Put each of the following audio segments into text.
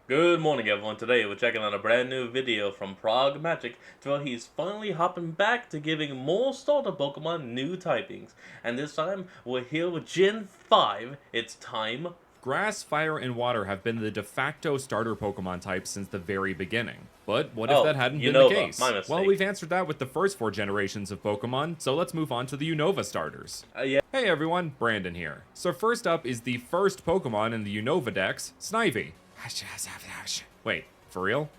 Good morning, everyone. Today we're checking out a brand new video from Prague Magic to where he's finally hopping back to giving more starter Pokemon new typings. And this time we're here with Gen 5. It's time. Grass, Fire, and Water have been the de facto starter Pokemon types since the very beginning. But what if that Oh, hadn't been the Unova. My case? Well, mistake. we've answered that with the first 4 generations of Pokemon, so let's move on to the Unova starters. Yeah. Hey everyone, Brandon here. So first up is the first Pokemon in the Unova Dex, Snivy. Wait, for real?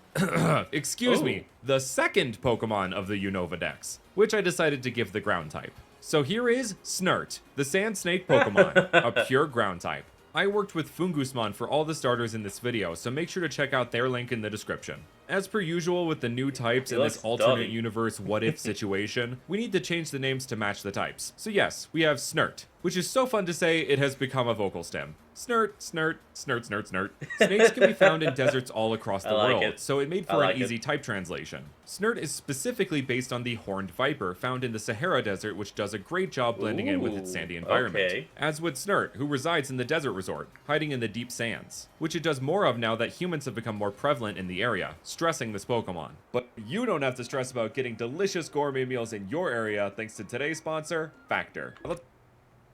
Excuse Ooh. me, the second Pokemon of the Unova Dex, which I decided to give the ground type. So here is Snert, the Sand Snake Pokemon, a pure ground type. I worked with Fungusmon for all the starters in this video, so make sure to check out their link in the description. As per usual with the new types in this alternate universe what-if situation, we need to change the names to match the types. So yes, we have Snert, which is so fun to say it has become a vocal stem. Snert, snert, snert, snert, snert. Snakes can be found in deserts all across the world, so it made for an easy type translation. Snert is specifically based on the horned viper found in the Sahara Desert, which does a great job blending in with its sandy environment. Okay. As with Snert, who resides in the desert resort, hiding in the deep sands, which it does more of now that humans have become more prevalent in the area, stressing this Pokemon. But you don't have to stress about getting delicious gourmet meals in your area thanks to today's sponsor, Factor.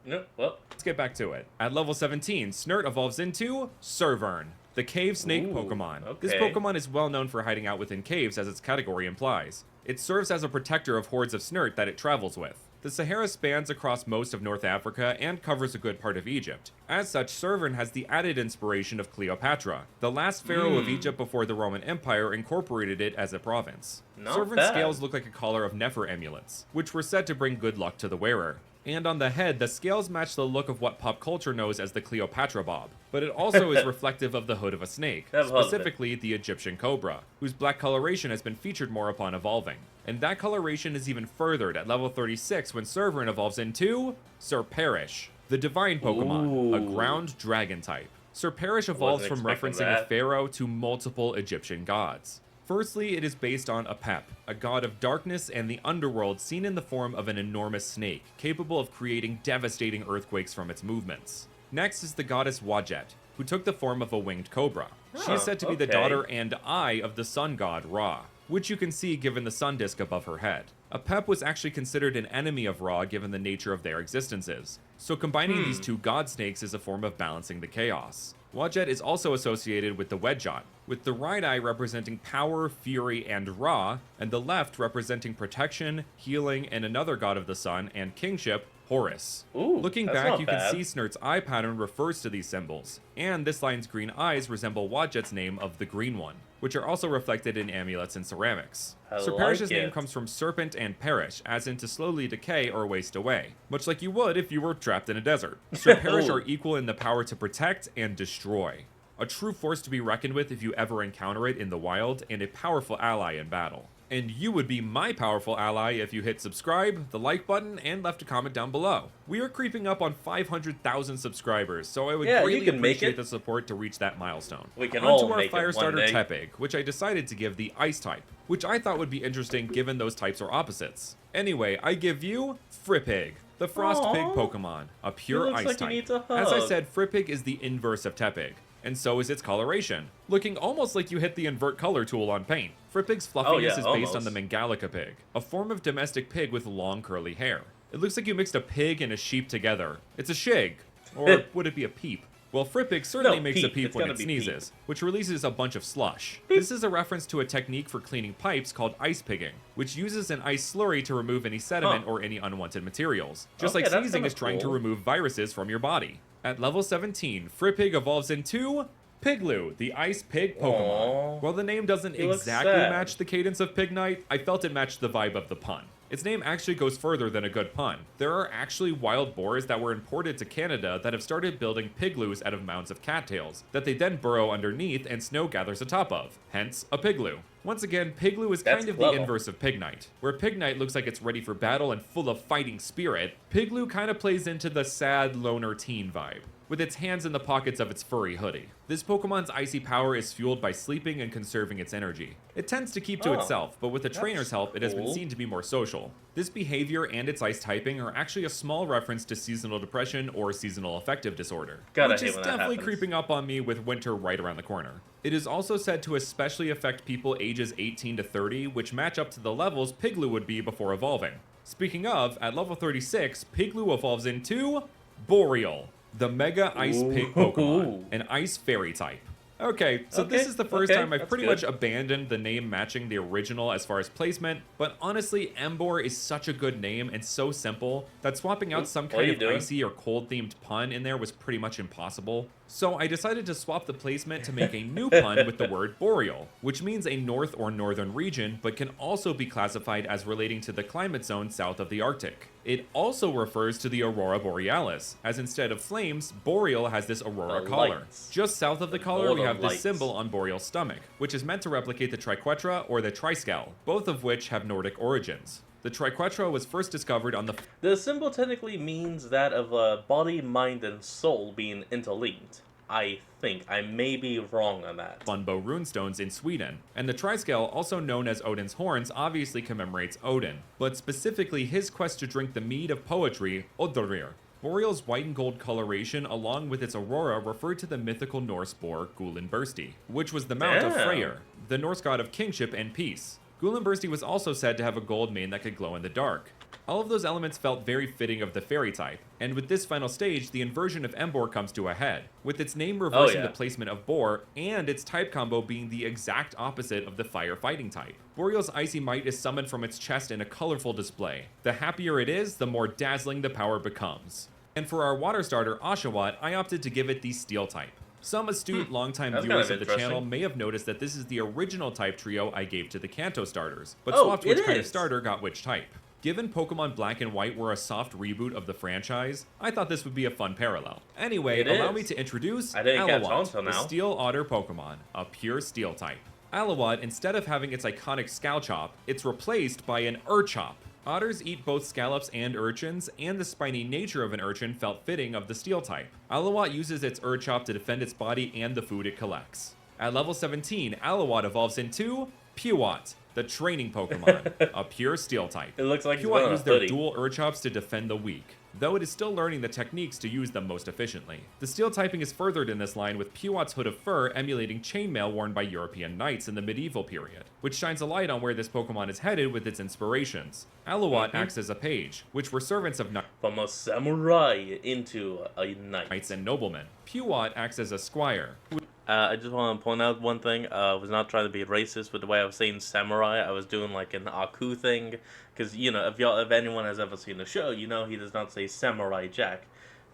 No, well. Let's get back to it. At level 17, Snert evolves into Servern, the cave snake Pokemon. Okay. This Pokemon is well known for hiding out within caves, as its category implies. It serves as a protector of hordes of Snert that it travels with. The Sahara spans across most of North Africa and covers a good part of Egypt. As such, Servern has the added inspiration of Cleopatra, the last pharaoh of Egypt before the Roman Empire incorporated it as a province. Servern's scales look like a collar of Nefer amulets, which were said to bring good luck to the wearer. And on the head, the scales match the look of what pop culture knows as the Cleopatra bob, but it also is reflective of the hood of a snake, specifically the Egyptian cobra, whose black coloration has been featured more upon evolving. And that coloration is even furthered at level 36 when Servern evolves into Serperish, the divine Pokemon, a ground dragon type. Serperish evolves from referencing a pharaoh to multiple Egyptian gods. Firstly, it is based on Apep, a god of darkness and the underworld seen in the form of an enormous snake, capable of creating devastating earthquakes from its movements. Next is the goddess Wadjet, who took the form of a winged cobra. She is said to be the daughter and eye of the sun god Ra, which you can see given the sun disk above her head. Apep was actually considered an enemy of Ra given the nature of their existences, so combining these two god snakes is a form of balancing the chaos. Wadjet is also associated with the Wedjot, with the right eye representing power, fury, and Ra, and the left representing protection, healing, and another god of the sun and kingship, Horus. Looking back, you can see Snert's eye pattern refers to these symbols, and this line's green eyes resemble Wadjet's name of the Green One, which are also reflected in amulets and ceramics. Serperish's name comes from serpent and perish, as in to slowly decay or waste away, much like you would if you were trapped in a desert. Serperish are equal in the power to protect and destroy. A true force to be reckoned with if you ever encounter it in the wild, and a powerful ally in battle. And you would be my powerful ally if you hit subscribe, the like button, and left a comment down below. We are creeping up on 500,000 subscribers, so I would greatly appreciate the support to reach that milestone. We can On to our fire starter Tepig, which I decided to give the ice type, which I thought would be interesting given those types are opposites. Anyway, I give you Frippig, the Frost Pig Pokemon, a pure ice type. As I said, Frippig is the inverse of Tepig, and so is its coloration, looking almost like you hit the invert color tool on paint. Frippig's fluffiness is based on the Mangalica pig, a form of domestic pig with long curly hair. It looks like you mixed a pig and a sheep together. It's a shig, or would it be a peep? Well, Frippig certainly makes a peep when it sneezes, which releases a bunch of slush. This is a reference to a technique for cleaning pipes called ice pigging, which uses an ice slurry to remove any sediment or any unwanted materials, just like sneezing is trying to remove viruses from your body. At level 17, Frippig evolves into Piglu, the Ice Pig Pokemon. While the name doesn't exactly match the cadence of Pignite, I felt it matched the vibe of the pun. Its name actually goes further than a good pun. There are actually wild boars that were imported to Canada that have started building Pigloos out of mounds of cattails, that they then burrow underneath and snow gathers atop of, hence a Piglu. Once again, Piglu is kind of the inverse of Pignite. Where Pignite looks like it's ready for battle and full of fighting spirit, Piglu kind of plays into the sad loner teen vibe. with its hands in the pockets of its furry hoodie. This Pokemon's icy power is fueled by sleeping and conserving its energy. It tends to keep to itself, but with a trainer's help, it has been seen to be more social. This behavior and its ice typing are actually a small reference to seasonal depression or seasonal affective disorder, which is definitely creeping up on me with winter right around the corner. It is also said to especially affect people ages 18 to 30, which match up to the levels Piglu would be before evolving. Speaking of, at level 36, Piglu evolves into Boreal, the Mega Ice Pig Pokemon, an Ice Fairy type. Okay, so this is the first time I've pretty much abandoned the name matching the original as far as placement, but honestly, Emboar is such a good name and so simple that swapping out some kind of icy or cold themed pun in there was pretty much impossible. So I decided to swap the placement to make a new pun with the word Boreal, which means a north or northern region, but can also be classified as relating to the climate zone south of the Arctic. It also refers to the Aurora Borealis, as instead of flames, Boreal has this aurora collar. Just south of the collar, we have this symbol on Boreal's stomach, which is meant to replicate the Triquetra or the Triskel, both of which have Nordic origins. The Triquetra was first discovered on the... The symbol technically means that of body, mind, and soul being interlinked. I think. I may be wrong on that. Funbow runestones in Sweden, and the Triskel, also known as Odin's horns, obviously commemorates Odin, but specifically his quest to drink the mead of poetry, Odorir. Boreal's white and gold coloration, along with its aurora, referred to the mythical Norse boar Gullinbursti, which was the mount of Freyr, the Norse god of kingship and peace. Gullinbursti was also said to have a gold mane that could glow in the dark. All of those elements felt very fitting of the fairy type, and with this final stage, the inversion of Emboar comes to a head, with its name reversing the placement of Boar, and its type combo being the exact opposite of the fire fighting type. Boreal's icy might is summoned from its chest in a colorful display. The happier it is, the more dazzling the power becomes. And for our water starter, Oshawott, I opted to give it the steel type. Some astute longtime viewers of the channel may have noticed that this is the original type trio I gave to the Kanto starters, but swapped which kind of starter got which type. Given Pokemon Black and White were a soft reboot of the franchise, I thought this would be a fun parallel. Anyway, allow me to introduce Alawat, the Steel Otter Pokemon, a pure Steel type. Alawat, instead of having its iconic Scalchop, it's replaced by an Urchop. Otters eat both scallops and urchins, and the spiny nature of an urchin felt fitting of the Steel type. Alawat uses its Urchop to defend its body and the food it collects. At level 17, Alawat evolves into Pewott, the training Pokemon, a pure Steel type. It looks like Pewott used their dual Urchops to defend the weak, though it is still learning the techniques to use them most efficiently. The Steel typing is furthered in this line with Pewott's hood of fur emulating chainmail worn by European knights in the medieval period, which shines a light on where this Pokemon is headed with its inspirations. Alawat acts as a page, which were servants of knights. From a samurai into a knight. Knights and noblemen. Pewott acts as a squire. I just want to point out one thing. I was not trying to be racist with the way I was saying samurai. I was doing like an Aku thing. Because, you know, if anyone has ever seen the show, you know he does not say Samurai Jack.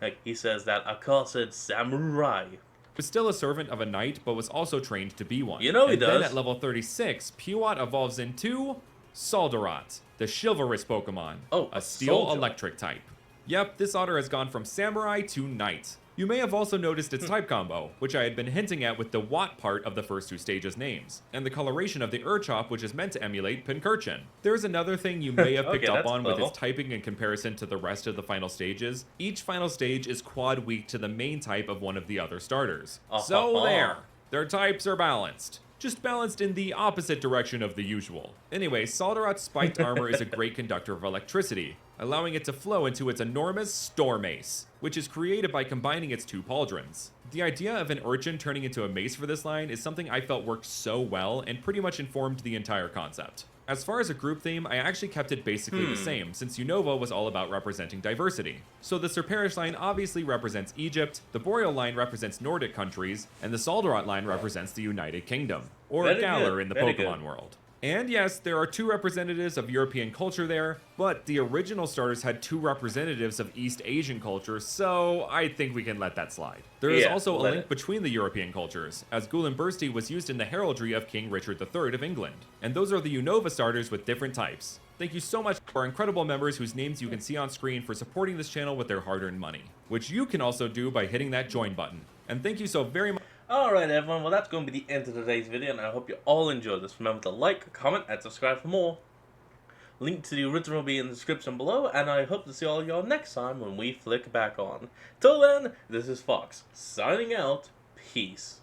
Like, he says that accursed samurai. Was still a servant of a knight, but was also trained to be one. You know he does. Then at level 36, Pewott evolves into Soldarat, the chivalrous Pokemon. Oh, a steel electric type. Yep, this otter has gone from samurai to knight. You may have also noticed its type combo, which I had been hinting at with the Watt part of the first two stages' names, and the coloration of the Urchop, which is meant to emulate Pincurchin. There's another thing you may have picked up on with its typing in comparison to the rest of the final stages. Each final stage is quad weak to the main type of one of the other starters. So there! Their types are balanced. Just balanced in the opposite direction of the usual. Anyway, Soldarat's spiked armor is a great conductor of electricity, allowing it to flow into its enormous Storm Mace, which is created by combining its two pauldrons. The idea of an urchin turning into a mace for this line is something I felt worked so well and pretty much informed the entire concept. As far as a group theme, I actually kept it basically the same, since Unova was all about representing diversity. So the Serperish line obviously represents Egypt, the Boreal line represents Nordic countries, and the Soldarat line represents the United Kingdom, or Galar in the Pokemon world. And yes, there are two representatives of European culture there, but the original starters had two representatives of East Asian culture, so I think we can let that slide. There is also a link between the European cultures, as Gullinbursti was used in the heraldry of King Richard III of England. And those are the Unova starters with different types. Thank you so much to our incredible members whose names you can see on screen for supporting this channel with their hard-earned money, which you can also do by hitting that join button. And thank you so very much. Alright everyone, well that's going to be the end of today's video, and I hope you all enjoyed this. Remember to like, comment, and subscribe for more. Link to the original will be in the description below, and I hope to see all y'all next time when we flick back on. Till then, this is Fox, signing out. Peace.